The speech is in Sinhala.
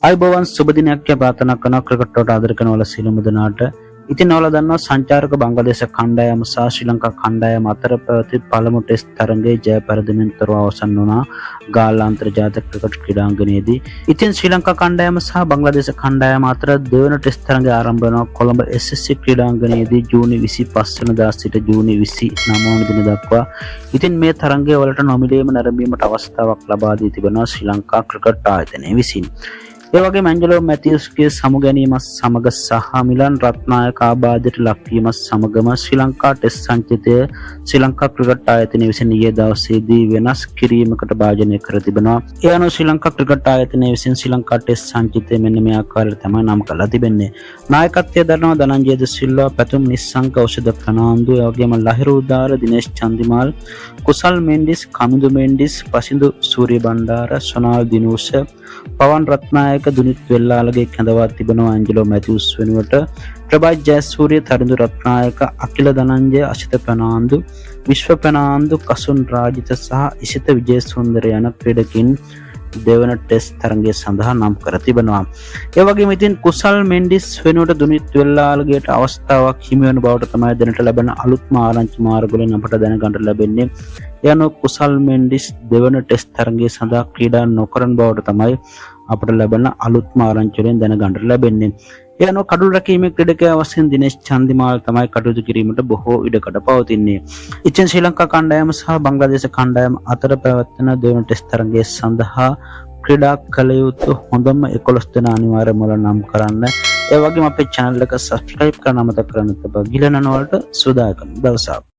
අයිබෝවන් සුබ දිනයක් ප්‍රාර්ථනා කරන ක්‍රිකට්ට ආදර කරන වල සියලුම දෙනාට. ඉතින් ඔයාලා දන්නවා සංචාරක බංග්ලාදේශ කණ්ඩායම සහ ශ්‍රී ලංකා කණ්ඩායම අතර පැවති පළමු ටෙස්ට් තරඟයේ ජය පෙරදෙමින් තොරව අවසන් වුණා ගාල්ල අන්තර්ජාතික ක්‍රිකට් ක්‍රීඩාංගණයේදී. ඉතින් ශ්‍රී ලංකා කණ්ඩායම සහ බංග්ලාදේශ කණ්ඩායම අතර දෙවන ටෙස්ට් තරඟය ආරම්භ වෙනවා කොළඹ SSC ක්‍රීඩාංගණයේදී ජූනි 25 වෙනිදා සිට ජූනි 29 වන දින දක්වා. ඉතින් මේ තරඟය වලට නොමිලේම නැරඹීමට අවස්ථාවක් ලබා දී තිබෙනවා ශ්‍රී ලංකා ක්‍රිකට් ආයතනය විසින්. ඒ වගේම ඇන්ජලෝ මැතිව්ස්ගේ සමු ගැනීමත් සමග සහ මිලන් රත්නායක ආබාධයට ලක්වීමත් සමගම ශ්‍රී ලංකා ටෙස්ට් සංචිතය ශ්‍රී ලංකා ක්‍රිකට් ආයතනය විසින් ඊයේ දවසේදී වෙනස් කිරීමකට භාජනය කර තිබෙනවා. ඒ අනුව ශ්‍රී ලංකා ක්‍රිකට් ආයතනය විසින් ශ්‍රී ලංකා ටෙස්ට් සංචිතය මෙන්න මේ ආකාරයට තමයි නම් කරලා තිබෙන්නේ. නායකත්වය දරනවා ධනංජය ද සිල්වා, පැතුම් නිස්සංක, ඖෂධ ප්‍රනාන්දු, ඒ වගේම ලහිරු උදාර, දිනේෂ් චන්දිමාල්, කුසල් මෙන්ඩිස්, කමිදු මෙන්ඩිස්, පසිඳු සූරිය බණ්ඩාර, සොනාල් දිනූෂ, පවන් රත්නායක, දුනිත් වෙල්ලාලගේ කැඳවා තිබෙනවා ඇන්ජලෝ මැතිව්ස් වෙනුවට. ප්‍රභාත් ජයසූරිය, තරිඳු රත්නායක, අකිල ධනංජය, අශිත ප්‍රනාන්දු, විශ්ව ප්‍රනාන්දු, කසුන් රාජිත සහ ඉසිත විජේසුන්දර යන ක්‍රීඩකින් දෙවන ටෙස්ට් තරඟය සඳහා නම් කර තිබෙනවා. ඒ වගේම ඉතින් කුසල් මෙන්ඩිස් වෙනුවට දුනිත් වෙල්ලාලගේට අවස්ථාවක් හිමි වෙන බවට තමයි දැනට ලැබෙන අලුත්ම ආරංචි මාර්ගවලින් අපට දැනගන්න ලැබෙන්නේ. ඒ අනුව කුසල් මෙන්ඩිස් දෙවන ටෙස්ට් තරඟය සඳහා ක්‍රීඩා නොකරන බවට තමයි අපට ලැබෙන අලුත්ම ආරංචි වලින් දැනගන්න ලැබෙන්නේ. ඒ අනුව කඩුල් රැකීමේ ක්‍රීඩකයා වශයෙන් දිනේෂ් චන්දිමාල් තමයි කටයුතු කිරීමට බොහෝ ඉඩකඩ පවතින්නේ. ඉතින් ශ්‍රී ලංකා කණ්ඩායම සහ බංග්ලාදේශ කණ්ඩායම අතර පැවැත්වෙන දෙවන ටෙස්ට් තරඟය සඳහා ක්‍රීඩා කළ යුතු හොඳම 11 දෙනා අනිවාර්යයෙන්ම නම් කරන්න. ඒ වගේම අපේ channel එක subscribe කරන්න අමතක කරන්න එපා. ගිලනන වලට සුදායකම් දවසක්.